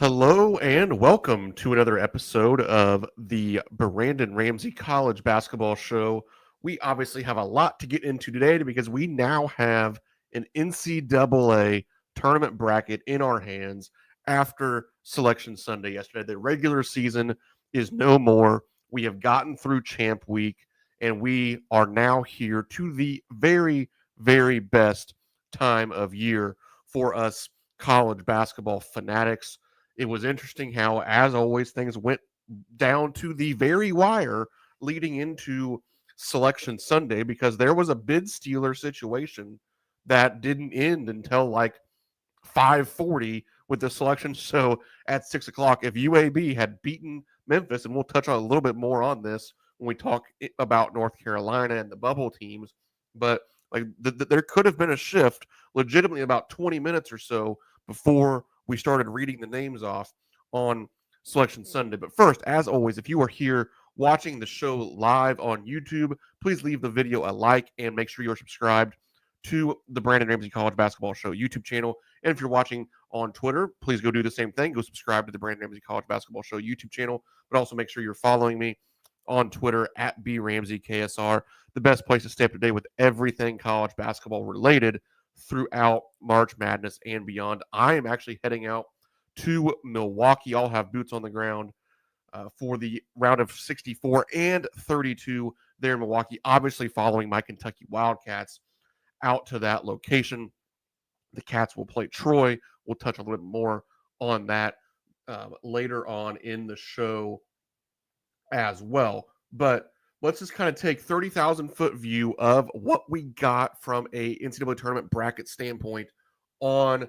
Hello and welcome to another episode of the Brandon Ramsey College Basketball Show. We obviously have a lot to get into today because we now have an NCAA tournament bracket in our hands after Selection Sunday yesterday. The regular season is no more. We have gotten through Champ Week and we are now here to the very, very best time of year for us college basketball fanatics. It was interesting how, as always, things went down to the very wire leading into Selection Sunday because there was a bid stealer situation that didn't end until like 5:40 with the selection. So at 6 o'clock, if UAB had beaten Memphis, and we'll touch on a little bit more on this when we talk about North Carolina and the bubble teams, but like there could have been a shift legitimately about 20 minutes or so before we started reading the names off on Selection Sunday. But first, as always, if you are here watching the show live on YouTube, please leave the video a like and make sure you're subscribed to the Brandon Ramsey College Basketball Show YouTube channel. And if you're watching on Twitter, please go do the same thing. Go subscribe to the Brandon Ramsey College Basketball Show YouTube channel, but also make sure you're following me on Twitter at BRamseyKSR, the best place to stay up to date with everything college basketball related throughout March Madness and beyond. I am actually heading out to Milwaukee. I'll have boots on the ground for the round of 64 and 32 there in Milwaukee, obviously following my Kentucky Wildcats out to that location. The Cats will play Troy. We'll touch a little bit more on that later on in the show as well. But let's just kind of take 30,000-foot view of what we got from a NCAA tournament bracket standpoint on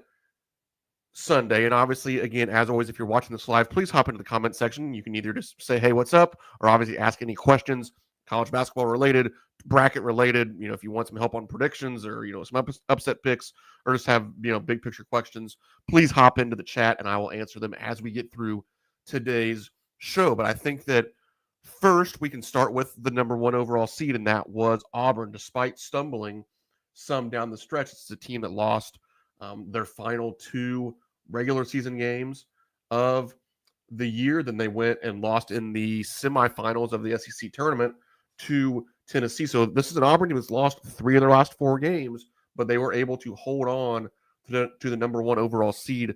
Sunday. And obviously, again, as always, if you're watching this live, please hop into the comment section. You can either just say, hey, what's up? Or obviously ask any questions, college basketball related, bracket related, if you want some help on predictions or, some upset picks or just have, big picture questions, please hop into the chat and I will answer them as we get through today's show. But I think that first we can start with the number one overall seed, and that was Auburn. Despite stumbling some down the stretch, it's a team that lost their final two regular season games of the year. Then they went and lost in the semifinals of the SEC tournament to Tennessee. So this is an Auburn team that's lost three of their last four games, but they were able to hold on to the number one overall seed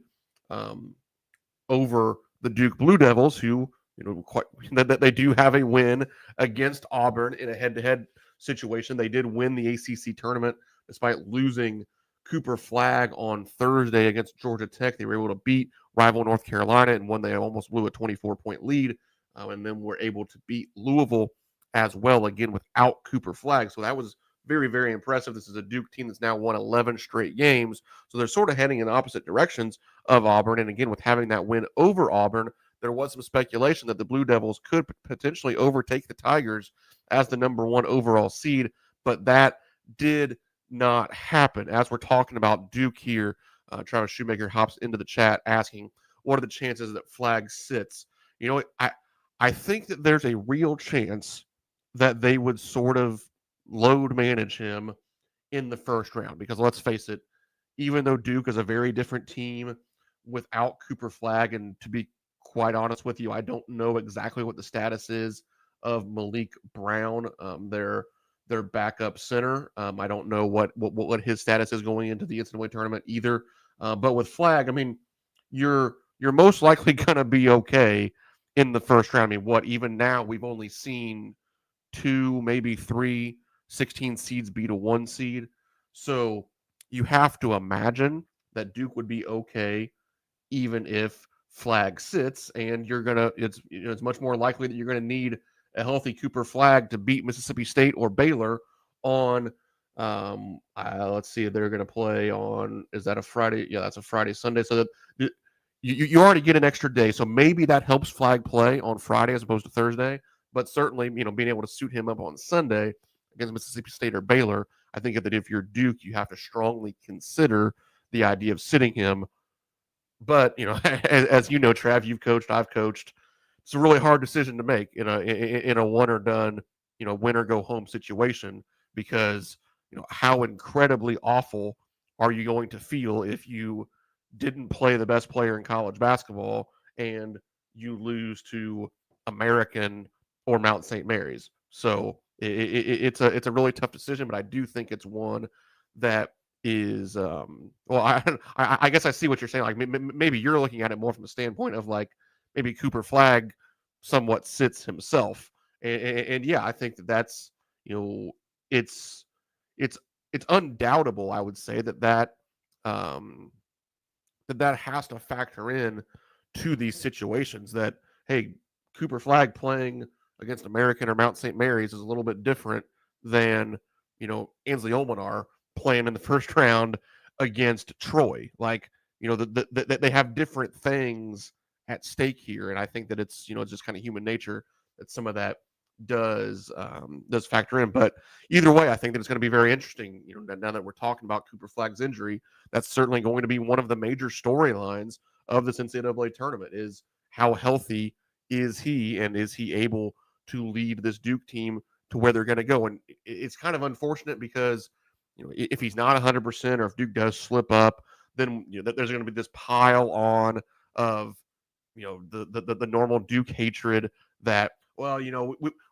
over the Duke Blue Devils, who that they do have a win against Auburn in a head-to-head situation. They did win the ACC tournament despite losing Cooper Flagg on Thursday against Georgia Tech. They were able to beat rival North Carolina, and one they almost blew a 24-point lead, and then were able to beat Louisville as well, again, without Cooper Flagg. So that was very, very impressive. This is a Duke team that's now won 11 straight games, so they're sort of heading in opposite directions of Auburn. And again, with having that win over Auburn, there was some speculation that the Blue Devils could potentially overtake the Tigers as the number one overall seed, but that did not happen. As we're talking about Duke here, Travis Shoemaker hops into the chat asking, what are the chances that Flagg sits? I think that there's a real chance that they would sort of load manage him in the first round, because let's face it, even though Duke is a very different team without Cooper Flagg, and to be quite honest with you, I don't know exactly what the status is of Malik Brown, their backup center. I don't know what his status is going into the NCAA tournament either. But with Flagg, I mean, you're most likely going to be okay in the first round. I mean, even now we've only seen 2, maybe 3 16 seeds beat a 1 seed. So you have to imagine that Duke would be okay even if Flagg sits, and it's much more likely that you're going to need a healthy Cooper Flagg to beat Mississippi State or Baylor on let's see, they're going to play on, is that a Friday? Yeah, that's a Friday, Sunday. So that you already get an extra day. So maybe that helps Flagg play on Friday as opposed to Thursday. But certainly, being able to suit him up on Sunday against Mississippi State or Baylor, I think that if you're Duke, you have to strongly consider the idea of sitting him. But, as you know, Trav, you've coached, I've coached. It's a really hard decision to make in a one or done, win or go home situation, because, how incredibly awful are you going to feel if you didn't play the best player in college basketball and you lose to American or Mount St. Mary's. So it's a really tough decision, but I do think it's one that is well, I guess I see what you're saying. Like maybe you're looking at it more from the standpoint of like maybe Cooper Flagg somewhat sits himself, and yeah, I think that's it's it's it's undoubtable. I would say um, that has to factor in to these situations that, hey, Cooper Flagg playing against American or Mount St. Mary's is a little bit different than, Ansley Olminar playing in the first round against Troy. Like, they have different things at stake here. And I think that it's just kind of human nature that some of that does factor in. But either way, I think that it's going to be very interesting. Now that we're talking about Cooper Flagg's injury, that's certainly going to be one of the major storylines of this NCAA tournament is how healthy is he, and is he able to lead this Duke team to where they're going to go? And it's kind of unfortunate because if he's not 100% or if Duke does slip up, then there's going to be this pile on of the normal Duke hatred that, well,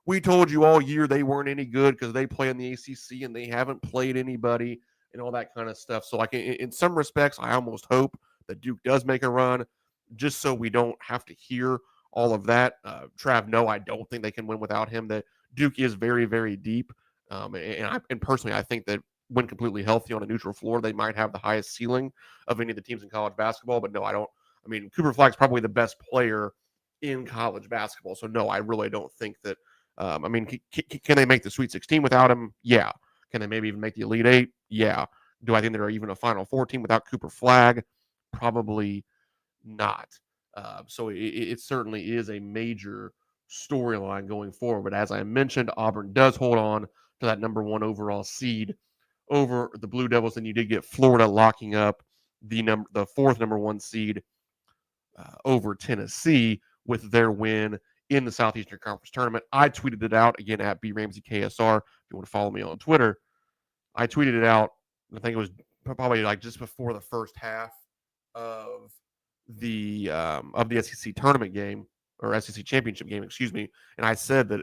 we told you all year they weren't any good because they play in the ACC and they haven't played anybody and all that kind of stuff. So like in some respects, I almost hope that Duke does make a run just so we don't have to hear all of that. Trav, no, I don't think they can win without him. That Duke is very, very deep. And personally, I think that when completely healthy on a neutral floor, they might have the highest ceiling of any of the teams in college basketball. But no, I don't. I mean, Cooper Flagg's probably the best player in college basketball. So no, I really don't think that. Can they make the Sweet 16 without him? Yeah. Can they maybe even make the Elite Eight? Yeah. Do I think they're even a Final Four team without Cooper Flagg? Probably not. So it certainly is a major storyline going forward. But as I mentioned, Auburn does hold on to that number one overall seed over the Blue Devils, and you did get Florida locking up the fourth number one seed over Tennessee with their win in the Southeastern Conference Tournament. I tweeted it out again at BRamseyKSR. If you want to follow me on Twitter, I tweeted it out. I think it was probably like just before the first half of the SEC tournament game or SEC championship game, excuse me. And I said that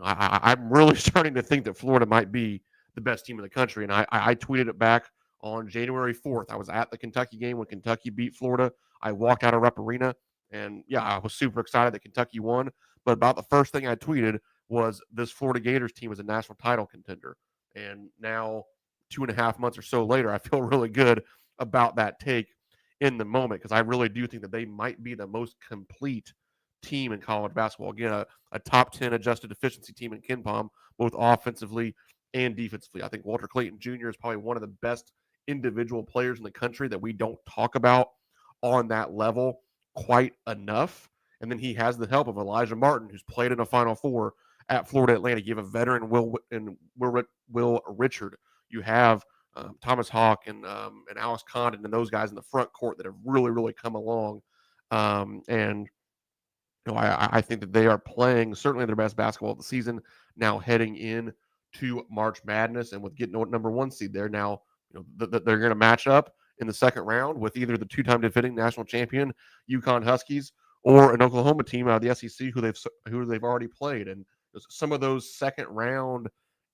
I'm really starting to think that Florida might be the best team in the country. And I tweeted it back on January 4th. I was at the Kentucky game when Kentucky beat Florida. I walked out of Rupp Arena, and yeah, I was super excited that Kentucky won. But about the first thing I tweeted was this Florida Gators team is a national title contender. And now, 2.5 months or so later, I feel really good about that take in the moment because I really do think that they might be the most complete team in college basketball. Again, a top 10 adjusted efficiency team in KenPom, both offensively and defensively. I think Walter Clayton Jr. is probably one of the best individual players in the country that we don't talk about on that level quite enough. And then he has the help of Elijah Martin, who's played in a Final Four at Florida Atlantic. You have a veteran, Will Richard. You have Thomas Hawk and Alex Condon and those guys in the front court that have really, really come along. And I think that they are playing certainly their best basketball of the season now heading in to March Madness, and with getting number one seed there now, they're going to match up in the second round with either the two-time defending national champion UConn Huskies or an Oklahoma team out of the SEC who they've already played. And some of those second round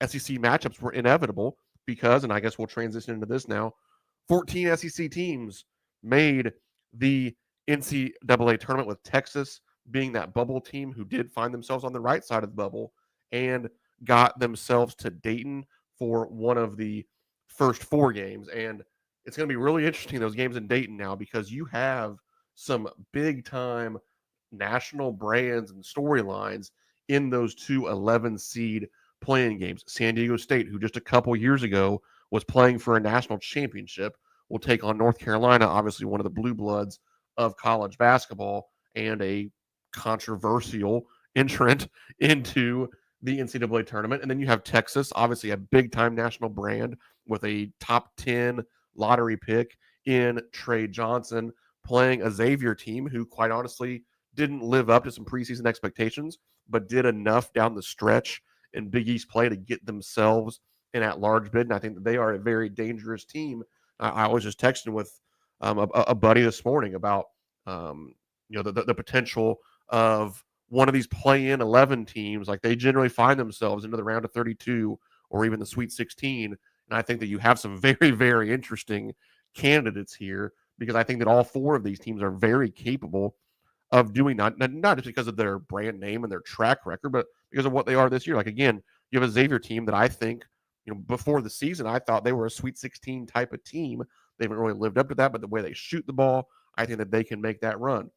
SEC matchups were inevitable because, and I guess we'll transition into this now, 14 SEC teams made the NCAA tournament, with Texas being that bubble team who did find themselves on the right side of the bubble and got themselves to Dayton for one of the first four games. And it's going to be really interesting, those games in Dayton now, because you have some big time national brands and storylines in those two 11 seed playing games. San Diego State, who just a couple years ago was playing for a national championship, will take on North Carolina, obviously one of the blue bloods of college basketball and a controversial entrant into the NCAA tournament. And then you have Texas, obviously a big time national brand with a top 10 lottery pick in Trey Johnson, playing a Xavier team who quite honestly didn't live up to some preseason expectations, but did enough down the stretch in Big East play to get themselves an at-large bid. And I think that they are a very dangerous team. I was just texting with a buddy this morning about the potential of one of these play-in 11 teams. Like, they generally find themselves into the round of 32 or even the Sweet 16. And I think that you have some very, very interesting candidates here, because I think that all four of these teams are very capable of doing not just because of their brand name and their track record, but because of what they are this year. Like, again, you have a Xavier team that I think, before the season, I thought they were a Sweet 16 type of team. They haven't really lived up to that, but the way they shoot the ball, I think that they can make that run.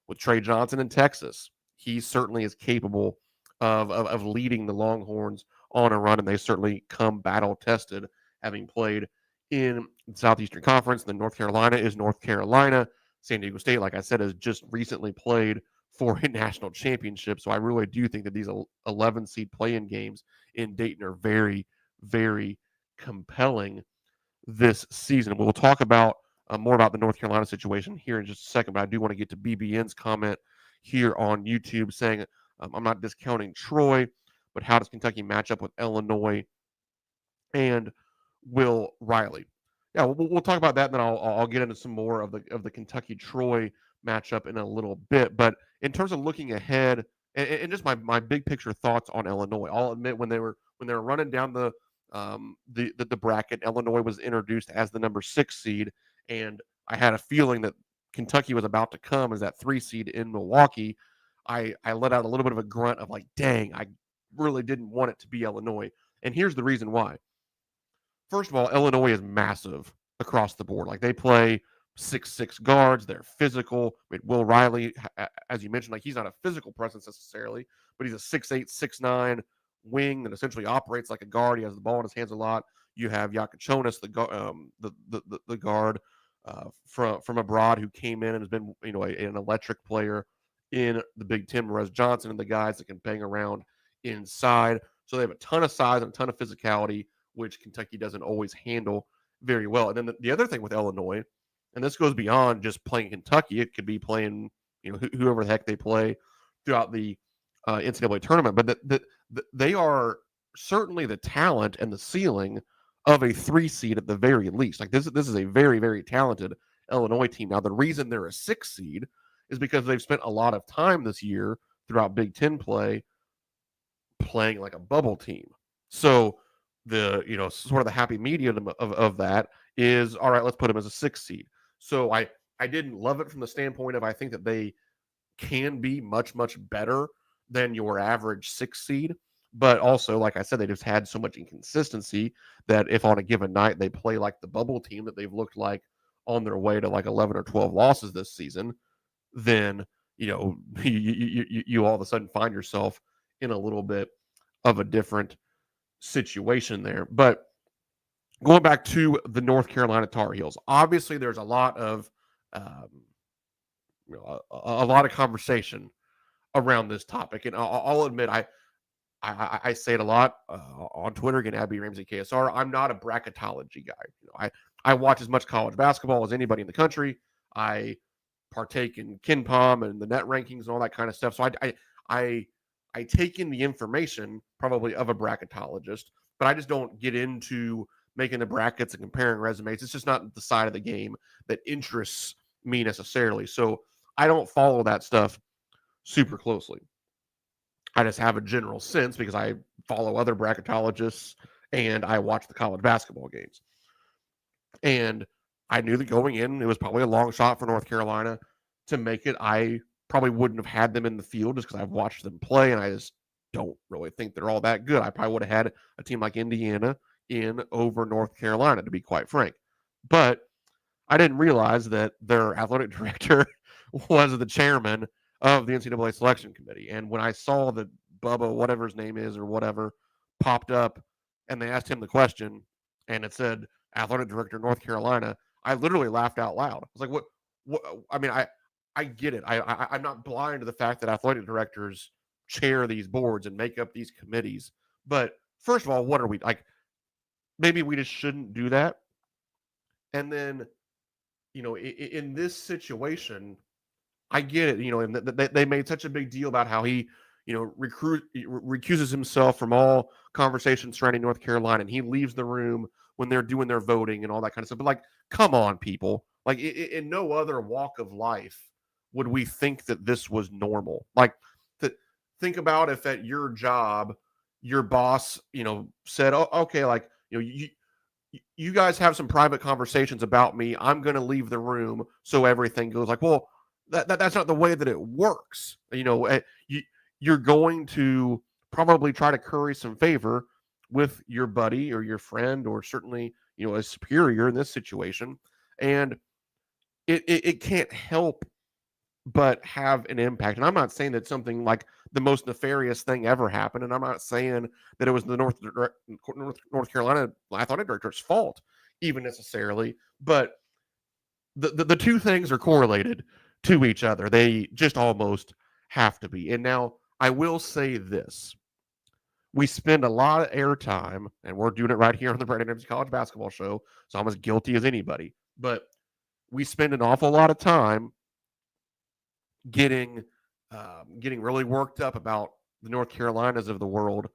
With Trey Johnson in Texas, he certainly is capable of leading the Longhorns on a run, and they certainly come battle tested, having played in the Southeastern Conference. Then North Carolina is North Carolina. San Diego State, like I said, has just recently played for a national championship. So I really do think that these 11 seed play-in games in Dayton are very, very compelling this season. We'll talk about more about the North Carolina situation here in just a second, but I do want to get to BBN's comment here on YouTube saying, I'm not discounting Troy, but how does Kentucky match up with Illinois and Will Riley? Yeah, we'll talk about that, and then I'll get into some more of the Kentucky Troy matchup in a little bit. But in terms of looking ahead, and just my big picture thoughts on Illinois, I'll admit when they were running down the bracket, Illinois was introduced as the number 6 seed, and I had a feeling that Kentucky was about to come as that 3 seed in Milwaukee. I let out a little bit of a grunt of like, dang, I really didn't want it to be Illinois. And here's the reason why. First of all, Illinois is massive across the board. Like, they play 6'6" guards. They're physical. I mean, Will Riley, as you mentioned, like, he's not a physical presence necessarily, but he's a 6'8", 6'9" wing that essentially operates like a guard. He has the ball in his hands a lot. You have Yakachonis, the guard from abroad, who came in and has been an electric player in the Big Ten. Perez Johnson and the guys that can bang around inside. So they have a ton of size and a ton of physicality, which Kentucky doesn't always handle very well. And then the other thing with Illinois, and this goes beyond just playing Kentucky, it could be playing whoever the heck they play throughout the NCAA tournament, but they are certainly the talent and the ceiling of a 3 seed at the very least. Like, this is a very, very talented Illinois team. Now, the reason they're a 6 seed is because they've spent a lot of time this year throughout Big Ten play playing like a bubble team. So the sort of the happy medium of that is, all right, let's put them as a 6 seed. So I didn't love it from the standpoint of, I think that they can be much, much better than your average 6 seed. But also, like I said, they just had so much inconsistency that if on a given night they play like the bubble team that they've looked like on their way to like 11 or 12 losses this season, then you all of a sudden find yourself in a little bit of a different situation there. But going back to the North Carolina Tar Heels, obviously there's a lot of a lot of conversation around this topic, and I'll admit I say it a lot on Twitter. Again, Abby Ramsey KSR. I'm not a bracketology guy. I watch as much college basketball as anybody in the country. I partake in KenPom and the net rankings and all that kind of stuff. So I take in the information probably of a bracketologist, but I just don't get into making the brackets and comparing resumes. It's just not the side of the game that interests me necessarily. So I don't follow that stuff super closely. I just have a general sense because I follow other bracketologists and I watch the college basketball games. And I knew that going in, it was probably a long shot for North Carolina to make it. I probably wouldn't have had them in the field just because I've watched them play, and I just don't really think they're all that good. I probably would have had a team like Indiana in over North Carolina, to be quite frank. But I didn't realize that their athletic director was the chairman of the NCAA selection committee. And when I saw that Bubba, whatever his name is or whatever, popped up and they asked him the question and it said athletic director, North Carolina, I literally laughed out loud. I was like, what? I mean, I get it. I'm not blind to the fact that athletic directors chair these boards and make up these committees. But first of all, what are we like? Maybe we just shouldn't do that. And then, in this situation, I get it, and they made such a big deal about how he, recuses himself from all conversations surrounding North Carolina, and he leaves the room when they're doing their voting and all that kind of stuff. But like, come on, people. Like in no other walk of life would we think that this was normal. Like to think about if at your job, your boss, said, "Oh, okay, like you guys have some private conversations about me. I'm going to leave the room so everything goes like, well, that's not the way that it works. You're going to probably try to curry some favor with your buddy or your friend or certainly, a superior in this situation. And it can't help but have an impact. And I'm not saying that something like the most nefarious thing ever happened, and I'm not saying that it was the North Carolina athletic director's fault, even necessarily. But the two things are correlated to each other. They just almost have to be. And now I will say this: we spend a lot of airtime, and we're doing it right here on the Brandon Ramsey College Basketball Show, so I'm as guilty as anybody. But we spend an awful lot of time getting getting really worked up about the North Carolinas of the world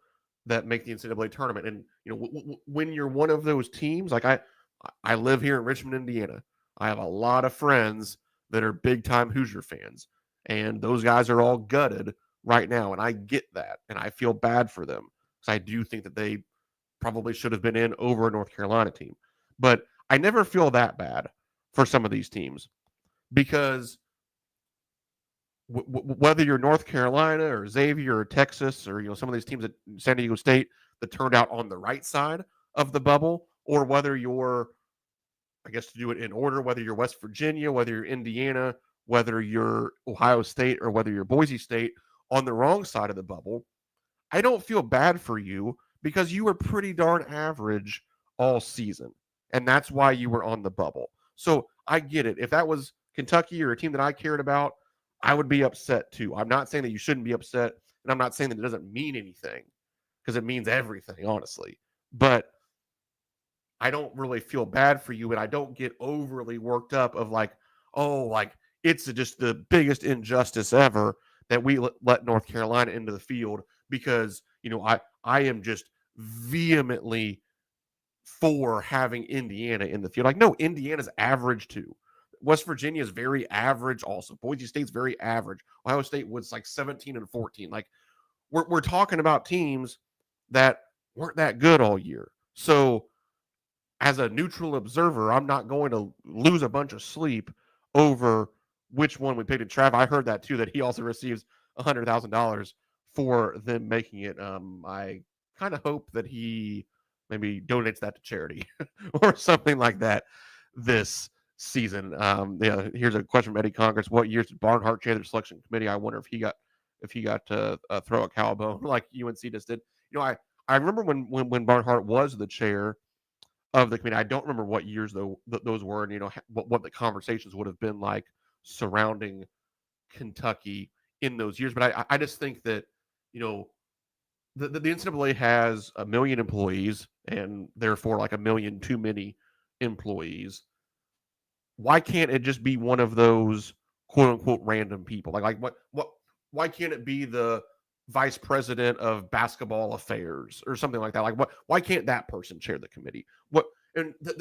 that make the NCAA tournament. And when you're one of those teams, like I live here in Richmond, Indiana. I have a lot of friends that are big time Hoosier fans, and those guys are all gutted right now, and I get that, and I feel bad for them because I do think that they probably should have been in over a North Carolina team. But I never feel that bad for some of these teams because whether you're North Carolina or Xavier or Texas or some of these teams at San Diego State that turned out on the right side of the bubble, or whether you're, I guess to do it in order, whether you're West Virginia, whether you're Indiana, whether you're Ohio State, or whether you're Boise State on the wrong side of the bubble, I don't feel bad for you because you were pretty darn average all season, and that's why you were on the bubble. So I get it. If that was Kentucky or a team that I cared about, I would be upset too. I'm not saying that you shouldn't be upset, and I'm not saying that it doesn't mean anything because it means everything, honestly. But I don't really feel bad for you, and I don't get overly worked up of like, oh, like it's just the biggest injustice ever that we let North Carolina into the field because I am just vehemently for having Indiana in the field. Like, no, Indiana's average too. West Virginia is very average also. Boise State's very average. Ohio State was like 17 and 14. Like we're talking about teams that weren't that good all year. So as a neutral observer, I'm not going to lose a bunch of sleep over which one we picked. And Trav, I heard that too, that he also receives $100,000 for them making it. I kind of hope that he maybe donates that to charity or something like that this season. Here's a question from Eddie Congress: what years did Barnhart chair the selection committee? I wonder if he got to throw a cowbone like UNC just did. I remember when Barnhart was the chair of the committee. I don't remember what years those were, and what the conversations would have been like surrounding Kentucky in those years. But I just think that the NCAA has 1 million employees and therefore like 1 million too many employees. Why can't it just be one of those quote unquote random people? Like what why can't it be the vice president of basketball affairs or something like that? Like why can't that person chair the committee?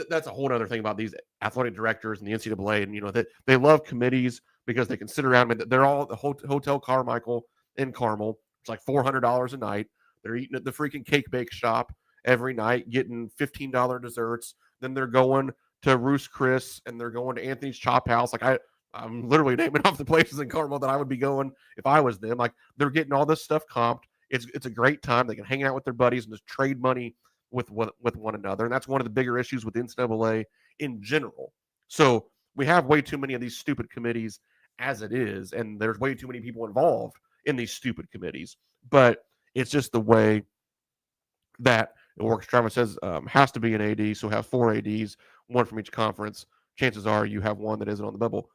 That's a whole other thing about these athletic directors and the NCAA, and that they love committees because they can sit around. I mean, they're all at the Hotel Carmichael in Carmel. It's like $400 a night. They're eating at the freaking cake bake shop every night, getting $15 desserts. Then they're going to Ruth's Chris and they're going to Anthony's Chop House. Like I'm literally naming off the places in Carmel that I would be going if I was them. Like they're getting all this stuff comped. It's a great time. They can hang out with their buddies and just trade money with one another. And that's one of the bigger issues with NCAA in general. So we have way too many of these stupid committees as it is, and there's way too many people involved in these stupid committees. But it's just the way that it works. Travis says has to be an AD, so have 4 ADs, one from each conference. Chances are you have one that isn't on the bubble.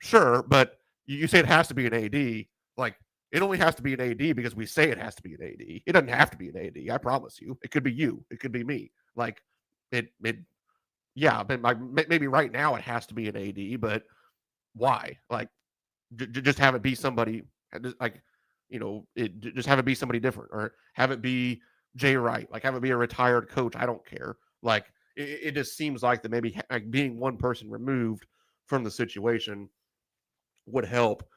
Sure, but you say it has to be an AD. Like, it only has to be an AD because we say it has to be an AD. It doesn't have to be an AD. I promise you. It could be you. It could be me. Like, yeah, but maybe right now it has to be an AD, but why? Like, just have it be somebody, like, just have it be somebody different, or have it be Jay Wright. Like, have it be a retired coach. I don't care. Like, it just seems like that maybe like being one person removed from the situation would help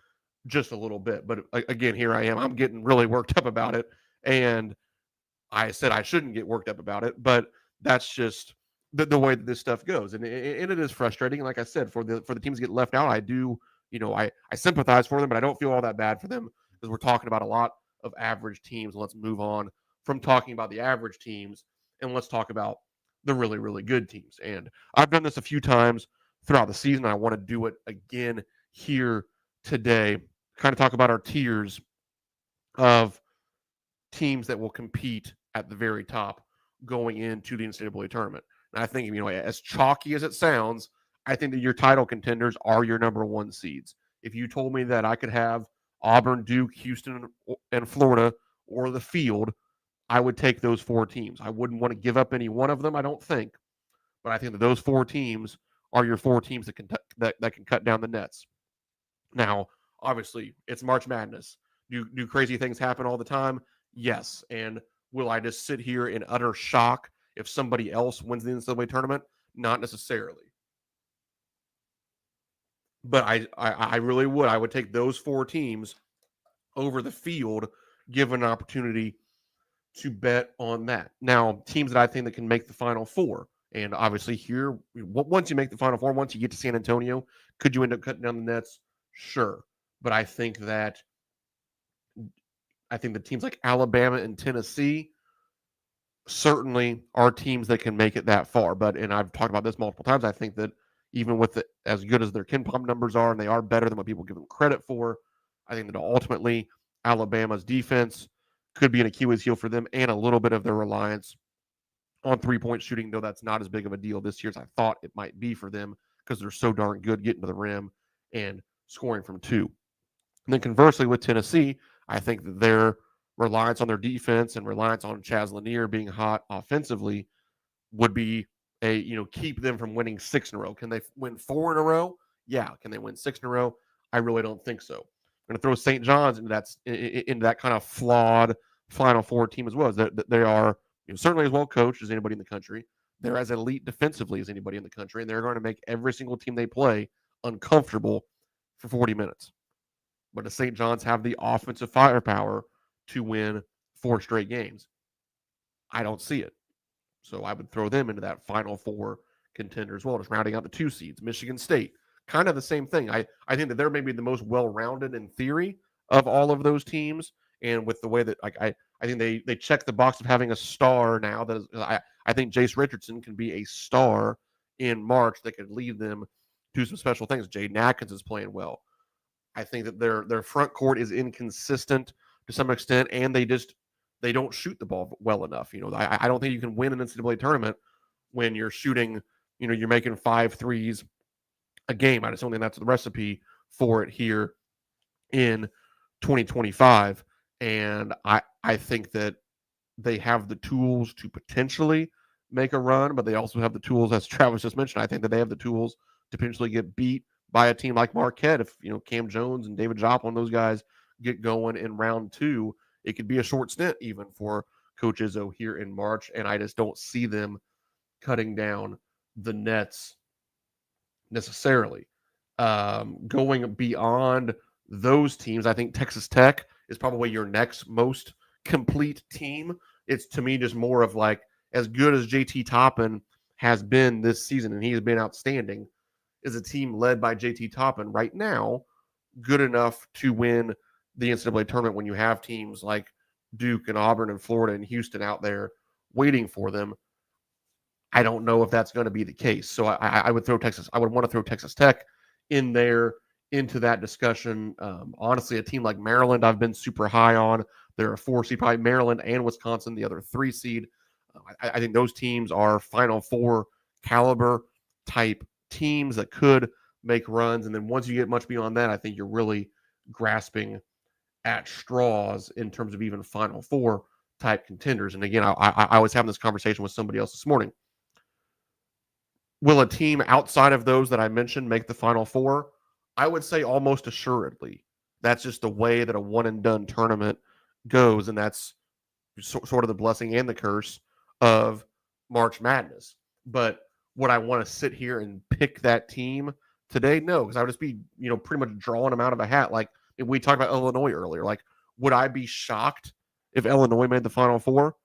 just a little bit. But again, here I am. I'm getting really worked up about it. And I said I shouldn't get worked up about it, but that's just the way that this stuff goes. And it is frustrating. Like I said, for the teams to get left out, I do, I sympathize for them, but I don't feel all that bad for them because we're talking about a lot of average teams. Let's move on from talking about the average teams and let's talk about the really, really good teams. And I've done this a few times throughout the season. I want to do it again here today. Kind of talk about our tiers of teams that will compete at the very top going into the NCAA tournament. And I think, as chalky as it sounds, I think that your title contenders are your number one seeds. If you told me that I could have Auburn, Duke, Houston, and Florida or the field, I would take those four teams. I wouldn't want to give up any one of them, I don't think. But I think that those four teams are your four teams that can cut down the nets. Now, obviously, it's March Madness. Do crazy things happen all the time? Yes. And will I just sit here in utter shock if somebody else wins the NCAA tournament? Not necessarily. But I really would. I would take those four teams over the field, given an opportunity to bet on that. Now, teams that I think that can make the Final Four, and obviously here, once you make the Final Four, once you get to San Antonio, could you end up cutting down the nets? Sure. But I think the teams like Alabama and Tennessee certainly are teams that can make it that far. And I've talked about this multiple times, I think that even with as good as their KenPom numbers are, and they are better than what people give them credit for, I think that ultimately Alabama's defense could be an Achilles heel for them and a little bit of their reliance on three-point shooting, though that's not as big of a deal this year as I thought it might be for them because they're so darn good getting to the rim and scoring from two. And then conversely with Tennessee, I think that their reliance on their defense and reliance on Chaz Lanier being hot offensively would be keep them from winning 6 in a row. Can they win 4 in a row? Yeah. Can they win 6 in a row? I really don't think so. I'm going to throw St. John's into that kind of flawed Final Four team as well. They are certainly as well coached as anybody in the country. They're as elite defensively as anybody in the country, and they're going to make every single team they play uncomfortable for 40 minutes. But does St. John's have the offensive firepower to win 4 straight games? I don't see it. So I would throw them into that Final Four contender as well, just rounding out the 2 seeds. Michigan State, kind of the same thing. I think that they're maybe the most well-rounded in theory of all of those teams. And with the way that I think they check the box of having a star now. That is, I think Jace Richardson can be a star in March that could lead them to some special things. Jaden Atkins is playing well. I think that their front court is inconsistent to some extent, and they don't shoot the ball well enough. I don't think you can win an NCAA tournament when you're shooting, you're making 5 threes a game. I just don't think that's the recipe for it here in 2025. And I think that they have the tools to potentially make a run, but they also have the tools, as Travis just mentioned. I think that they have the tools to potentially get beat by a team like Marquette. If Cam Jones and David Joplin, those guys get going in round 2, it could be a short stint even for Coach Izzo here in March. And I just don't see them cutting down the nets necessarily. Going beyond those teams, I think Texas Tech is probably your next most complete team. It's to me just more of like, as good as JT Toppin has been this season, and he has been outstanding, is a team led by JT Toppin right now good enough to win the NCAA tournament when you have teams like Duke and Auburn and Florida and Houston out there waiting for them? I don't know if that's going to be the case. So I would throw Texas. I would want to throw Texas Tech in there into that discussion. Honestly, a team like Maryland, I've been super high on. They're a 4 seed, probably Maryland and Wisconsin, the other 3 seed. I think those teams are Final Four caliber type teams that could make runs. And then once you get much beyond that, I think you're really grasping at straws in terms of even Final Four type contenders. And again, I was having this conversation with somebody else this morning. Will a team outside of those that I mentioned make the Final Four? I would say almost assuredly. That's just the way that a one-and-done tournament goes, and that's sort of the blessing and the curse of March Madness. But would I want to sit here and pick that team today? No, because I would just be, pretty much drawing them out of a hat. Like we talked about Illinois earlier. Like, would I be shocked if Illinois made the Final Four?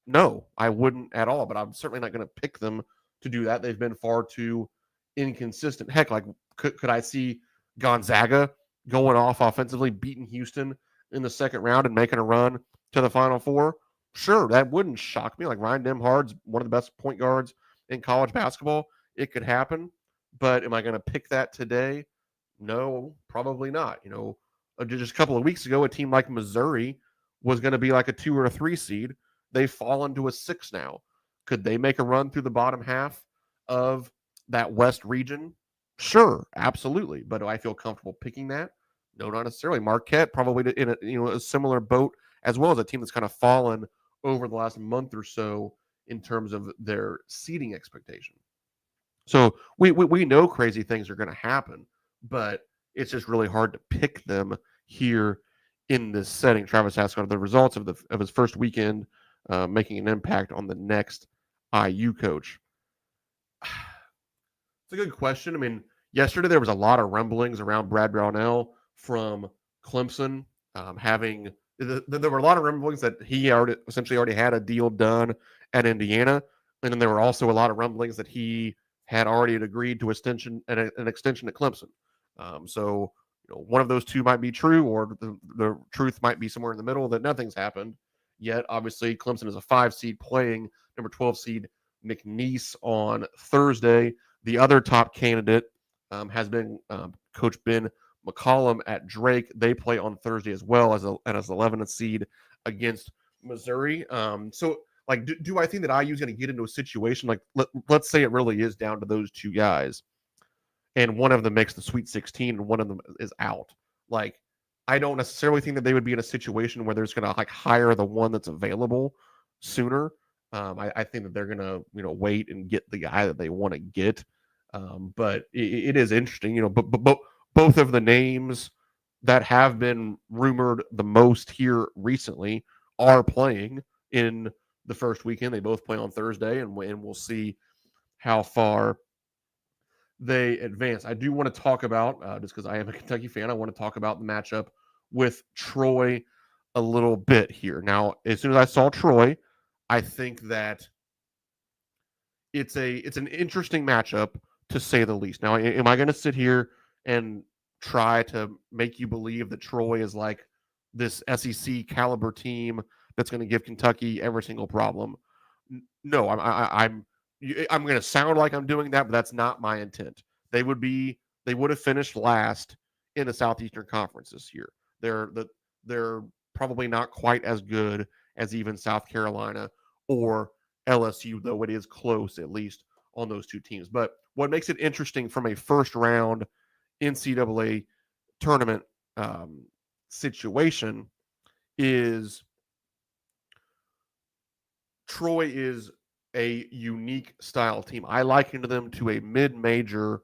No, I wouldn't at all. But I'm certainly not going to pick them to do that. They've been far too inconsistent. Heck, like could I see Gonzaga going off offensively, beating Houston in the second round and making a run to the Final Four? Sure, that wouldn't shock me. Like Ryan Nembhard's one of the best point guards in college basketball. It could happen. But am I going to pick that today? No, probably not. Just a couple of weeks ago, a team like Missouri was going to be like a 2 or a 3 seed. They've fallen to a 6 now. Could they make a run through the bottom half of that West region? Sure, absolutely. But do I feel comfortable picking that? No, not necessarily. Marquette probably in a similar boat, as well as a team that's kind of fallen over the last month or so in terms of their seeding expectation. So we know crazy things are going to happen, but it's just really hard to pick them here in this setting. Travis asked the results of his first weekend making an impact on the next IU coach. It's a good question. I mean, yesterday there was a lot of rumblings around Brad Brownell from Clemson there were a lot of rumblings that he essentially already had a deal done at Indiana, and then there were also a lot of rumblings that he had already agreed to an extension at Clemson. So one of those two might be true, or the truth might be somewhere in the middle that nothing's happened yet. Obviously, Clemson is a 5 seed playing number 12 seed McNeese on Thursday. The other top candidate has been Coach Ben McCollum at Drake. They play on Thursday as well as 11th seed against Missouri. So, like, do I think that IU is going to get into a situation like let's say it really is down to those two guys, and one of them makes the Sweet 16 and one of them is out? Like, I don't necessarily think that they would be in a situation where they're just going to like hire the one that's available sooner. I think that they're going to wait and get the guy that they want to get. But it is interesting, but both of the names that have been rumored the most here recently are playing in the first weekend. They both play on Thursday, and we'll see how far they advance. I do want to talk about, just because I am a Kentucky fan, I want to talk about the matchup with Troy a little bit here. Now, as soon as I saw Troy, I think that it's an interesting matchup, to say the least. Now, am I going to sit here and try to make you believe that Troy is like this SEC caliber team that's going to give Kentucky every single problem? No, I'm going to sound like I'm doing that, but that's not my intent. They would have finished last in the Southeastern Conference this year. They're probably not quite as good as even South Carolina or LSU, though it is close, at least on those two teams. But what makes it interesting from a first round NCAA tournament situation is Troy is a unique style team. I liken them to a mid-major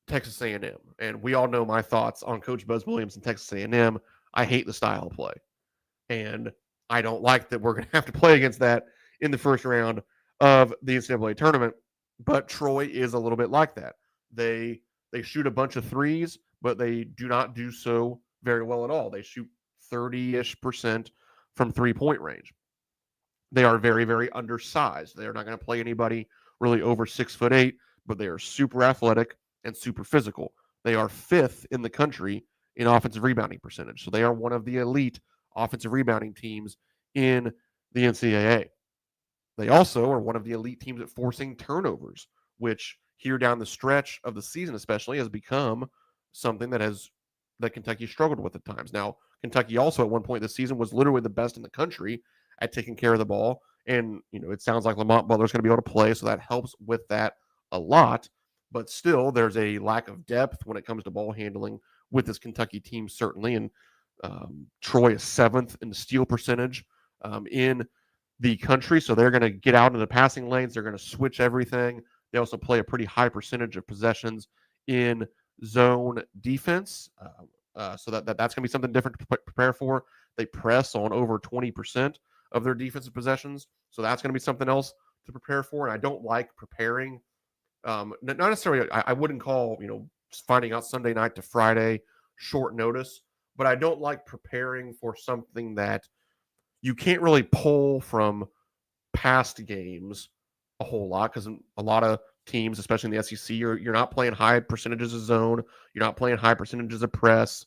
Texas A&M, and we all know my thoughts on Coach Buzz Williams and Texas A&M. I hate the style of play, and I don't like that we're going to have to play against that in the first round of the NCAA tournament. But Troy is a little bit like that. They shoot a bunch of threes, but they do not do so very well at all. They shoot 30-ish% from three-point range. They are very, very undersized. They are not going to play anybody really over 6'8", but they are super athletic and super physical. They are 5th in the country in offensive rebounding percentage. So they are one of the elite offensive rebounding teams in the NCAA. They also are one of the elite teams at forcing turnovers, which here down the stretch of the season especially has become something that Kentucky struggled with at times. Now, Kentucky also at one point this season was literally the best in the country at taking care of the ball. And, it sounds like Lamont Butler's going to be able to play, so that helps with that a lot. But still, there's a lack of depth when it comes to ball handling with this Kentucky team, certainly. And Troy is 7th in the steal percentage in the country. So they're going to get out into the passing lanes. They're going to switch everything. They also play a pretty high percentage of possessions in zone defense. So that's going to be something different to prepare for. They press on over 20% of their defensive possessions. So that's going to be something else to prepare for. And I don't like preparing. Not necessarily, I wouldn't call, just finding out Sunday night to Friday, short notice. But I don't like preparing for something that you can't really pull from past games a whole lot, because a lot of teams, especially in the SEC, you're not playing high percentages of zone, you're not playing high percentages of press,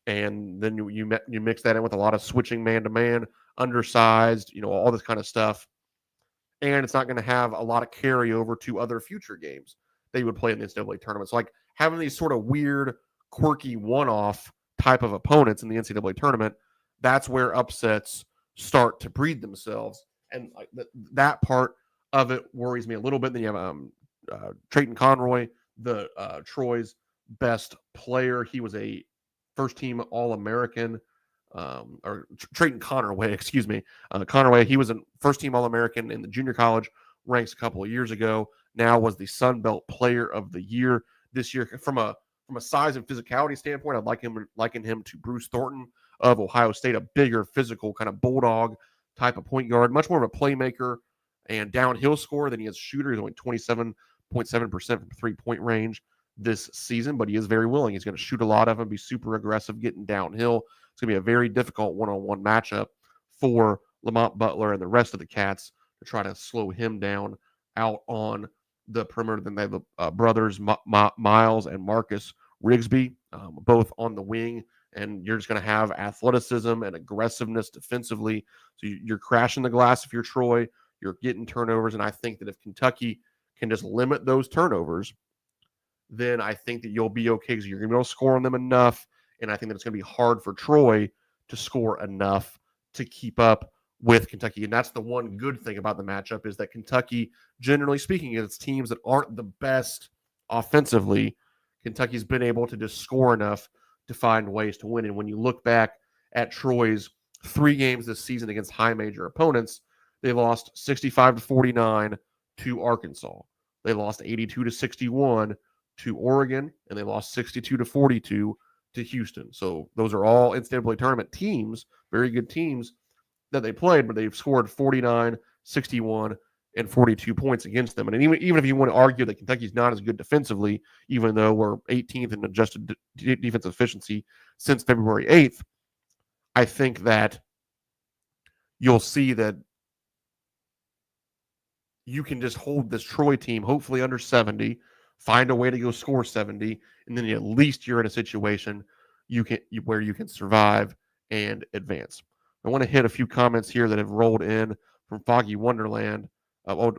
and then you mix that in with a lot of switching man to man, undersized, all this kind of stuff, and it's not going to have a lot of carryover to other future games that you would play in the NCAA tournament. So like having these sort of weird, quirky one-off type of opponents in the NCAA tournament, that's where upsets start to breed themselves, and that part of it worries me a little bit. Then you have Trayton Conroy, the Troy's best player. He was a first-team All-American, or Trayton Conroy, excuse me. Conroy, he was a first-team All-American in the junior college ranks a couple of years ago. Now was the Sun Belt Player of the Year this year. From a size and physicality standpoint, I'd liken him to Bruce Thornton of Ohio State, a bigger, physical kind of bulldog type of point guard, much more of a playmaker and downhill scorer than he is shooter. He's only 27.7% from three-point range this season, but he is very willing. He's going to shoot a lot of them, be super aggressive, getting downhill. It's going to be a very difficult one-on-one matchup for Lamont Butler and the rest of the Cats to try to slow him down out on the perimeter. Then they have brothers Miles and Marcus Rigsby, both on the wing, and you're just going to have athleticism and aggressiveness defensively. So you're crashing the glass if you're Troy. You're getting turnovers, and I think that if Kentucky can just limit those turnovers, then I think that you'll be okay, because you're going to be able to score on them enough, and I think that it's going to be hard for Troy to score enough to keep up with Kentucky. And that's the one good thing about the matchup, is that Kentucky, generally speaking, against teams that aren't the best offensively, Kentucky's been able to just score enough to find ways to win. And when you look back at Troy's 3 games this season against high major opponents, they lost 65-49 to Arkansas. They lost 82-61 to Oregon, and they lost 62-42 to Houston. So those are all NCAA tournament teams, very good teams that they played, but they've scored 49, 61, and 42 points against them. And even if you want to argue that Kentucky's not as good defensively, even though we're 18th in adjusted defensive efficiency since February 8th, I think that you'll see that you can just hold this Troy team, hopefully under 70, find a way to go score 70, and then at least you're in a situation where you can survive and advance. I want to hit a few comments here that have rolled in from Foggy Wonderland.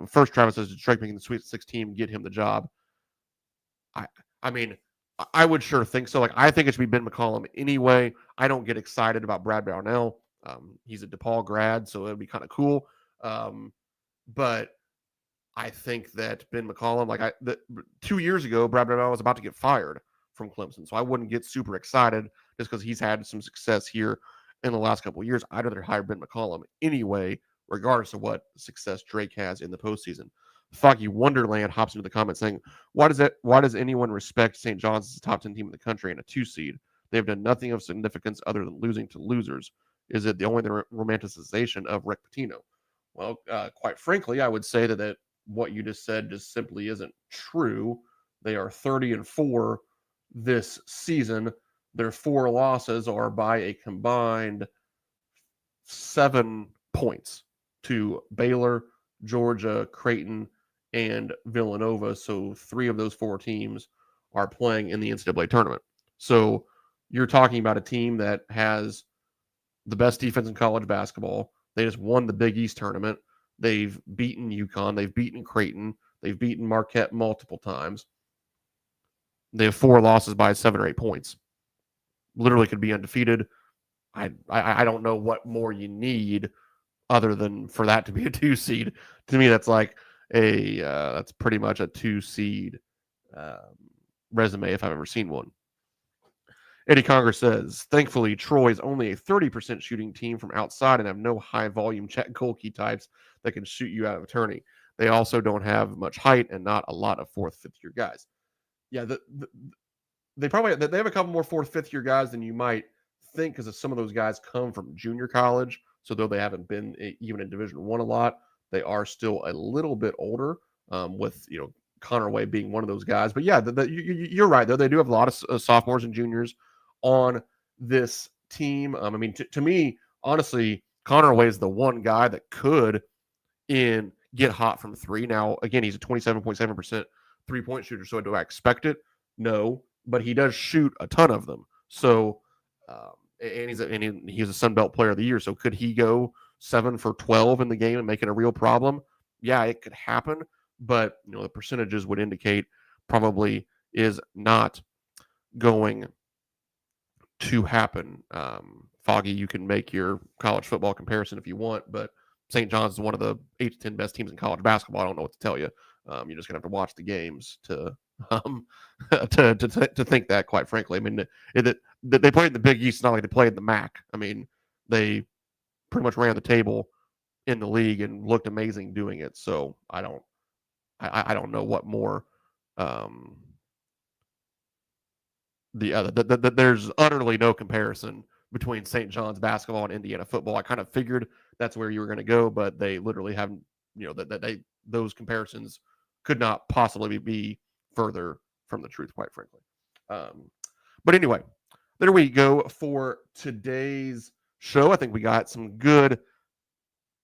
First, Travis says, "Did Drake making the Sweet 16 get him the job?" I mean, I would sure think so. Like, I think it should be Ben McCollum anyway. I don't get excited about Brad Brownell. He's a DePaul grad, so it'd be kind of cool. But I think that Ben McCollum, 2 years ago, Brad Brownell was about to get fired from Clemson, so I wouldn't get super excited just because he's had some success here in the last couple of years. I'd rather hire Ben McCollum anyway, regardless of what success Drake has in the postseason. Foggy Wonderland hops into the comments saying, why does anyone respect St. John's as a top 10 team in the country and a 2 seed? They've done nothing of significance other than losing to losers. Is it the romanticization of Rick Pitino? Well, quite frankly, I would say that what you just said just simply isn't true. They are 30-4 this season. Their 4 losses are by a combined 7 points to Baylor, Georgia, Creighton, and Villanova. So 3 of those 4 teams are playing in the NCAA tournament. So you're talking about a team that has the best defense in college basketball. They just won the Big East tournament. They've beaten UConn. They've beaten Creighton. They've beaten Marquette multiple times. They have 4 losses by 7 or 8 points. Literally could be undefeated. I don't know what more you need other than for that to be a 2 seed. To me, that's like that's pretty much a 2 seed resume if I've ever seen one. Eddie Conger says, thankfully, Troy is only a 30% shooting team from outside and have no high-volume Chet Golke types that can shoot you out of a tourney. They also don't have much height and not a lot of 4th, 5th-year guys. Yeah, they have a couple more 4th, 5th-year guys than you might think, because some of those guys come from junior college. So though they haven't been even in Division I a lot, they are still a little bit older, with Connerway being one of those guys. But yeah, you're right, though. They do have a lot of sophomores and juniors on this team. I mean, to me, honestly, Connerway is the one guy that could get hot from three. Now, again, he's a 27.7% three-point shooter. So do I expect it? No, but he does shoot a ton of them. So, and he's a Sun Belt Player of the Year. So could he go 7 for 12 in the game and make it a real problem? Yeah, it could happen. But the percentages would indicate probably is not going to happen. Foggy, you can make your college football comparison if you want, but St. John's is one of the 8 to 10 best teams in college basketball. I don't know what to tell you. You're just gonna have to watch the games to to think that. Quite frankly, I mean, they played in the Big East. It's not like they played in the MAC. I mean, they pretty much ran the table in the league and looked amazing doing it. So I don't know what more. There's utterly no comparison between St. John's basketball and Indiana football. I kind of figured that's where you were going to go, but they literally haven't. Those comparisons could not possibly be further from the truth, quite frankly. But anyway, there we go for today's show. I think we got some good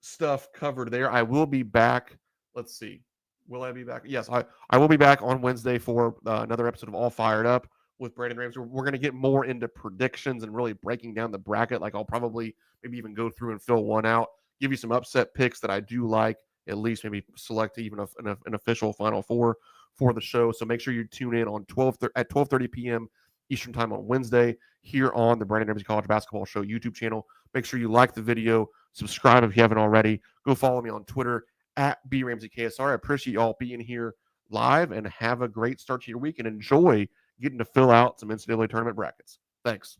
stuff covered there. I will be back. Let's see. Will I be back? Yes, I will be back on Wednesday for another episode of All Fired Up with Brandon Ramsey. We're going to get more into predictions and really breaking down the bracket. Like I'll probably maybe even go through and fill one out, give you some upset picks that I do like, at least maybe select even an official Final Four for the show. So make sure you tune in on 12:30 p.m. Eastern Time on Wednesday here on the Brandon Ramsey College Basketball Show YouTube channel. Make sure you like the video, subscribe if you haven't already. Go follow me on Twitter at BRamseyKSR. I appreciate y'all being here live, and have a great start to your week and enjoy getting to fill out some NCAA tournament brackets. Thanks.